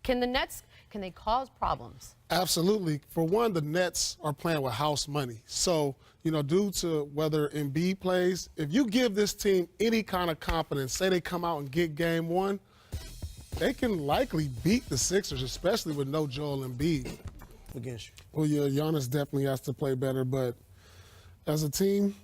Can the Nets, can they cause problems? Absolutely. For one, the Nets are playing with house money. So, due to whether Embiid plays, if you give this team any kind of confidence, say they come out and get game one, they can likely beat the Sixers, especially with no Joel Embiid. Against you. Well, yeah, Giannis definitely has to play better, but as a team,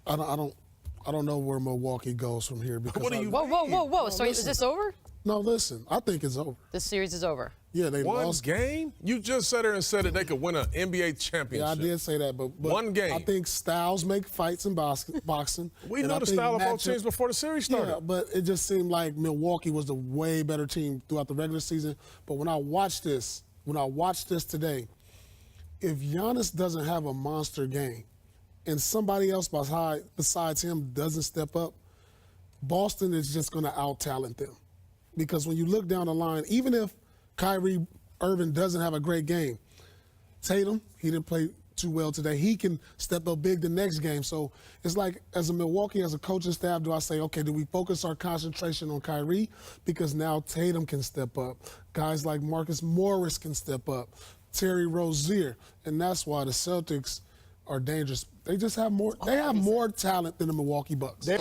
I don't know where Milwaukee goes from here. Because Whoa. So is this over? No, listen, I think it's over. This series is over. Yeah, they One lost. game? You just sat there and said that they could win an NBA championship. Yeah, I did say that, but one game. I think styles make fights in boxing. We know the style of both teams before the series started. Yeah, but it just seemed like Milwaukee was the way better team throughout the regular season. But when I watched this today, if Giannis doesn't have a monster game and somebody else besides him doesn't step up, Boston is just going to out-talent them. Because when you look down the line, even if Kyrie Irving doesn't have a great game, Tatum, he didn't play too well today. He can step up big the next game. So it's like, as a coaching staff, do I say, okay, do we focus our concentration on Kyrie? Because now Tatum can step up. Guys like Marcus Morris can step up. Terry Rozier. And that's why the Celtics are dangerous. They just have more. They have more talent than the Milwaukee Bucks. They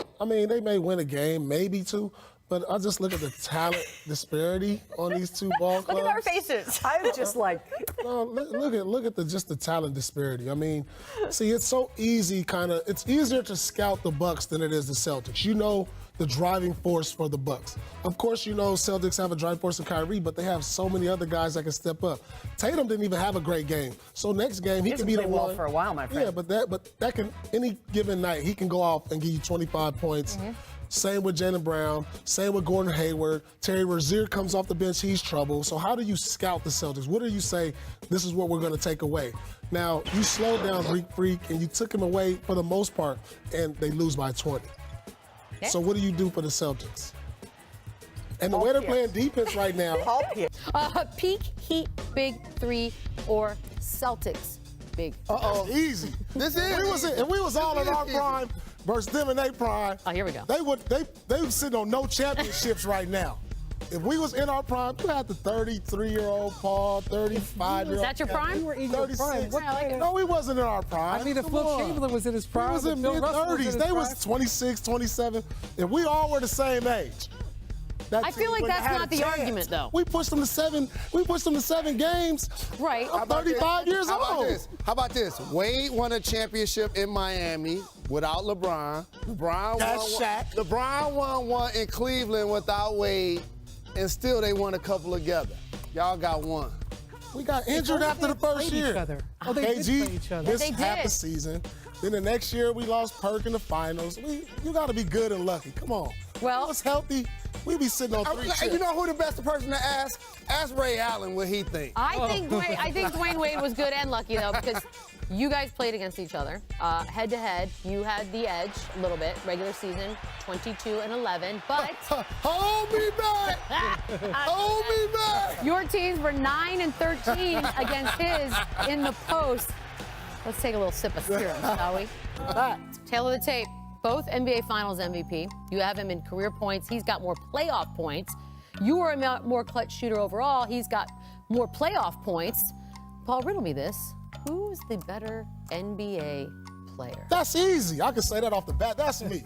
may win a game, maybe two, but I just look at the talent disparity on these two ball clubs. Look at our faces. I'm just like, no, look at just the talent disparity. I mean, see, it's so easy. It's easier to scout the Bucks than it is the Celtics. You know the driving force for the Bucks. Of course, Celtics have a driving force in Kyrie, but they have so many other guys that can step up. Tatum didn't even have a great game, so next game he can be the one. well for a while, my friend. Yeah, but that can any given night he can go off and give you 25 points. Mm-hmm. Same with Jaylen Brown. Same with Gordon Hayward. Terry Rozier comes off the bench. He's trouble. So how do you scout the Celtics? What do you say, this is what we're going to take away? Now, you slowed down Greek Freak, and you took him away for the most part, and they lose by 20. Okay. So what do you do for the Celtics? And the way they're playing defense right now. Paul Pierce. Peak Heat Big Three or Celtics Big. Uh-oh. Easy. This is. If we was all in our prime versus them in their prime, oh, here we go. They would sitting on no championships right now. If we was in our prime, you had the 33-year-old Paul, 35-year-old. Is that your prime? We were in your prime. No, we wasn't in our prime. I mean, if Will Chamberlain was in his prime. He was in mid-30s. They was 26, 27. If we all were the same age. I feel like that's not the argument, though. We pushed them to 7. We pushed them to 7 games. Right. I'm 35 years old. How about this? Wade won a championship in Miami without LeBron. LeBron won one in Cleveland without Wade, and still they won a couple together. Y'all got one. We got injured after the first year. Oh, they did play each other. Missed half the season. Then the next year we lost Perk in the finals. You got to be good and lucky. Come on. Well, if it was healthy, we'd be sitting on 3 chips. You know who the best person to ask? Ask Ray Allen what he thinks. I think Dwayne Wade was good and lucky, though, because you guys played against each other. Head-to-head, you had the edge a little bit. Regular season, 22-11, but... Hold me back! Hold me back! Your teams were 9-13 against his in the post. Let's take a little sip of serum, shall we? Tail of the tape. Both NBA Finals MVP. You have him in career points. He's got more playoff points. You are a more clutch shooter overall. He's got more playoff points. Paul, riddle me this. Who is the better NBA player? That's easy. I can say that off the bat. That's me.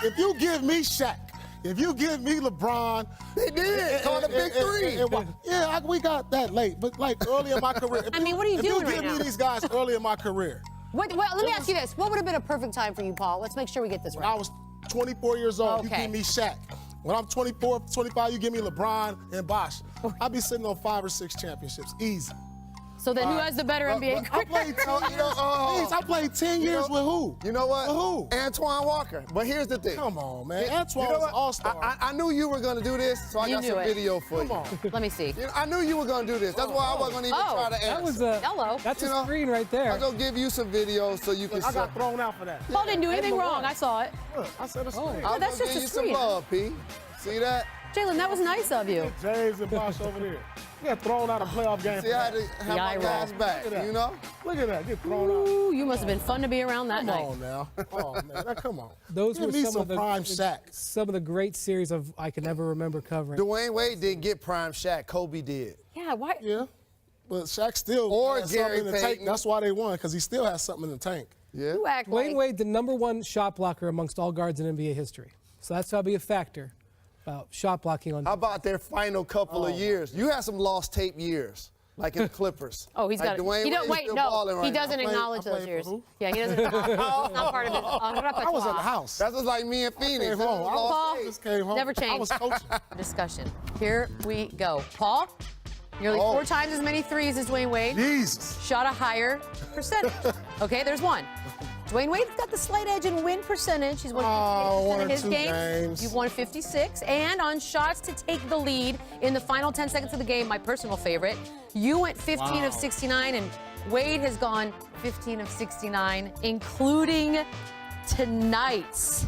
If you give me Shaq, if you give me LeBron. They did. Call the Big Three. Yeah, we got that late. But like early in my career. I mean, what are you doing right now? If you give me these guys early in my career. Well, let me ask you this. What would have been a perfect time for you, Paul? Let's make sure we get this right. When I was 24 years old, okay. You give me Shaq. When I'm 24, 25, you give me LeBron and Bosh. I'll be sitting on 5 or 6 championships. Easy. So then who has the better NBA career? I played 10 years with who? You know what? With who? Antoine Walker. But here's the thing. Come on, man. Antoine was an all-star. I knew you were going to do this, so I got some video for you. Come on. Let me see. I knew you were going to do this. That's why I wasn't going to even try to answer. That was hello. That's a screen right there. I'm going to give you some videos so you can see. I got thrown out for that. Paul didn't do anything wrong. I saw it. Look, I said a screen. Oh, that's just a give you screen. some love, P. See that? Jalen, that was nice of you. James and Bosh over there. Get thrown out of playoff game. See, I had to have The eye my roll. guys back, Look at that. you know? Look at that. Get thrown out. Ooh, you must have been fun to be around that Come night. on now. Oh, man. Now, come on. Those Give were me some some of the prime Shaq. Some of the great series of I can never remember covering. Dwayne Wade didn't get prime Shaq. Kobe did. Yeah, why? Yeah. But Shaq still Or has Gary something in the tank. Payton. That's why they won, because he still has something in the tank. Yeah. You act Dwayne like Wade, the #1 shot blocker amongst all guards in NBA history. So that's got to be a factor about shot blocking on. How about their final couple of years? You had some lost tape years, like in the Clippers. Oh, he's like got it. Dwayne He don't Wade's wait. still No, balling right he now. doesn't I acknowledge played those for years. who? Yeah, he doesn't. It's not part of his repertoire. I was at the house. That's just like me and Phoenix. Came That home. was I lost Paul, tape. just came home. never I changed. was coaching. Discussion. Here we go. Paul, nearly Oh. 4 times as many threes as Dwayne Wade. Jesus. Shot a higher percentage. Okay, there's one. Dwayne Wade's got the slight edge in win percentage. He's won 58% one in or his two games. You've won 56. And on shots to take the lead in the final 10 seconds of the game, my personal favorite, you went 15 of 69, and Wade has gone 15 of 69, including tonight's.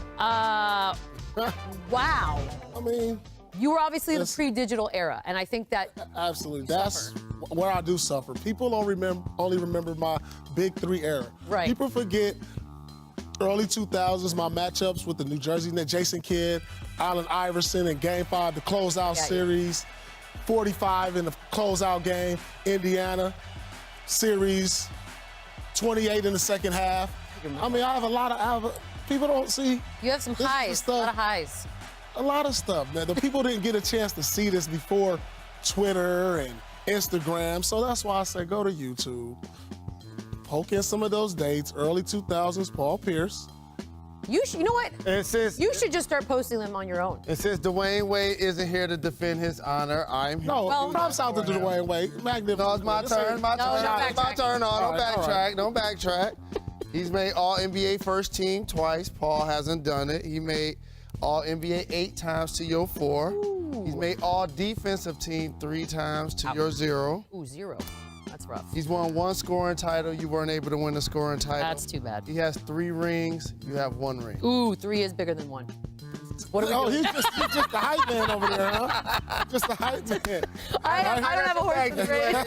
Wow. I mean, You were obviously in the Yes. pre-digital era, and I think that absolutely. That's where I do suffer. People don't only remember my big 3 era. Right. People forget early 2000s, my matchups with the New Jersey Nets, Jason Kidd, Allen Iverson in Game 5, the closeout Yeah, yeah. series, 45 in the closeout game, Indiana series, 28 in the second half. I mean, I have a lot of people don't see you have some This is the highs, a stuff- lot of highs. a lot of stuff, man. The people didn't get a chance to see this before Twitter and Instagram, so that's why I say go to YouTube, poke in some of those dates, early 2000s, Paul Pierce. You know what? And since You should just start posting them on your own. Dwayne Wade isn't here to defend his honor, I'm here. No, Well- props out to Dwayne Wade. Magnificent. No, it's my This turn. ain't- My No, turn. no It's my backtracking. turn. No, All don't right, all backtrack. right. Don't backtrack. He's made all NBA first team twice. Paul hasn't done it. He made all NBA 8 times to your 4. He's made all defensive team 3 times to your 0. Ooh, 0. That's rough. He's won 1 scoring title. You weren't able to win the scoring title. That's too bad. He has 3 rings. You have 1 ring. Ooh, 3 is bigger than 1. What are we Oh, doing? he's just the hype man over there, huh? Just the hype man. I don't have a horse in the race.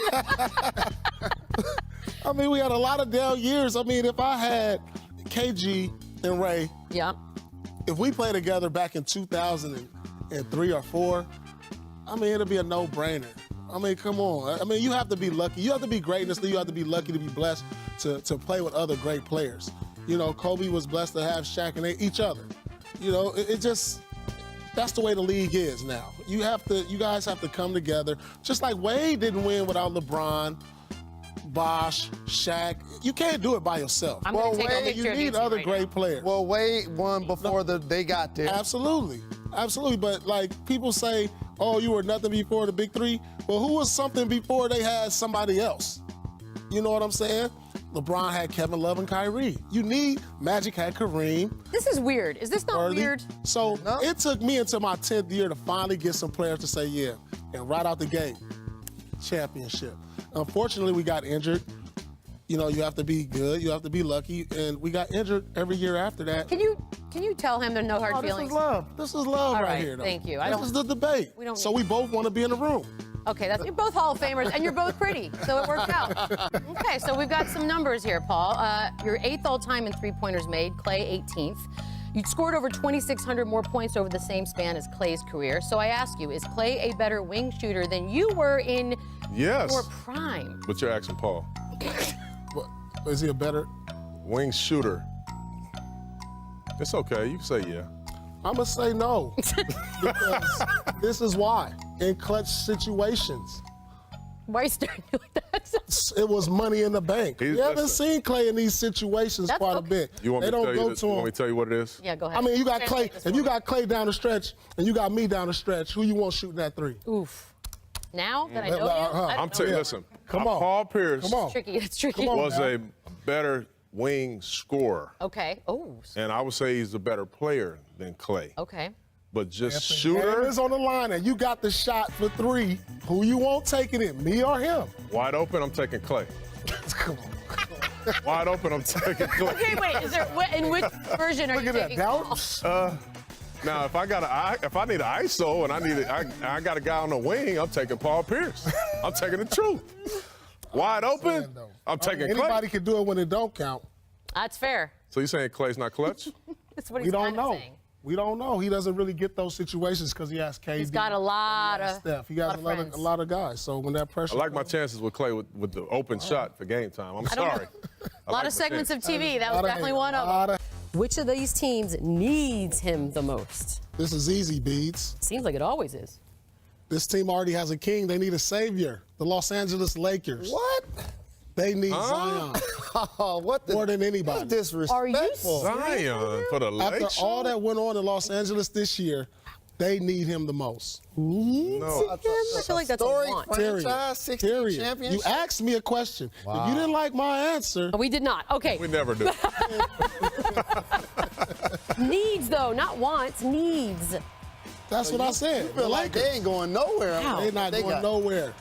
I mean, we had a lot of down years. I mean, if I had KG and Ray, Yeah. if we played together back in 2003 or 4, I mean, it'll be a no-brainer. I mean, come on. I mean, you have to be lucky. You have to be great in this league. You have to be lucky to be blessed to play with other great players. You know, Kobe was blessed to have Shaq and each other. You know, it just, that's the way the league is now. You guys have to come together. Just like Wade didn't win without LeBron, Bosh, Shaq. You can't do it by yourself. I'm going to take a Wade, picture You of need two other right great now. players. Well, Wade won before they got there. Absolutely. Absolutely. But like people say, oh, you were nothing before the big 3. Well, who was something before they had somebody else? You know what I'm saying? LeBron had Kevin Love and Kyrie. Magic had Kareem. This is weird. Is this not Early. weird? So No. it took me until my 10th year to finally get some players to say yeah. And right out the gate, championship. Unfortunately, we got injured. You know, you have to be good. You have to be lucky. And we got injured every year after that. Can you tell him there are no hard Oh, this feelings? is love. This is love All right right, here, though. thank you. This is the debate. We don't So need- we both want to be in the room. Okay, you're both Hall of Famers, and you're both pretty, so it worked out. Okay, so we've got some numbers here, Paul. You're 8th all-time in three-pointers made, Clay 18th. You scored over 2,600 more points over the same span as Clay's career. So I ask you, is Clay a better wing shooter than you were in Yes. your prime? But you're asking Paul. But is he a better? Wing shooter. It's okay. You can say yeah. I'm going to say no. Because this is why. In clutch situations, Why are you staring at me like that? it was money in the bank. He's- You haven't listen. seen Clay in these situations That's quite a okay. bit. You want they me to don't tell go you? to You want him. me to tell you what it is? Yeah, go ahead. I mean, you got Translate Clay. this If for you me. got Clay down the stretch and you got me down the stretch, who you want shooting that 3? Oof. Now that I know you, Uh-huh. I I'm don't telling know. you, listen. Come on. Paul Pierce Come on. Tricky. It's tricky. Come on. was a better wing scorer. Okay. Oh. And I would say he's a better player than Clay. Okay. But just Game shooter, is on the line, and you got the shot for 3. Who you want taking it, me or him? wide open, I'm taking Clay. Come on. Wide open, I'm taking Clay. Okay, wait. Is there in which version are Look you at that. taking? Doubt. Now, if I need an ISO and I got a guy on the wing, I'm taking Paul Pierce. I'm taking the truth. Wide open. I'm taking Klay. Anybody can do it when it don't count. That's fair. So you saying Klay's not clutch? That's what We he's don't kind of know. saying. We don't know. He doesn't really get those situations because he has KD. He's got a lot he has of Steph. He has friends. a lot of guys. So when that pressure, I like my chances with Klay with the open shot for game time. I'm sorry. A lot of segments of TV. That was definitely one of them. Which of these teams needs him the most? This is easy, Beads. Seems like it always is. This team already has a king. They need a savior. The Los Angeles Lakers. What? They need Zion Oh, what the? more than anybody. That's disrespectful. Zion for the After Lakers. all that went on in Los Angeles this year, they need him the most. No. I feel like that's a Historic want. franchise, 16 Period. championship. You asked me a question. If you didn't like my answer, We did not. Okay. We never do. Needs, though, not wants. Needs. that's what I said. I feel like they ain't going nowhere. Wow. They're not going nowhere.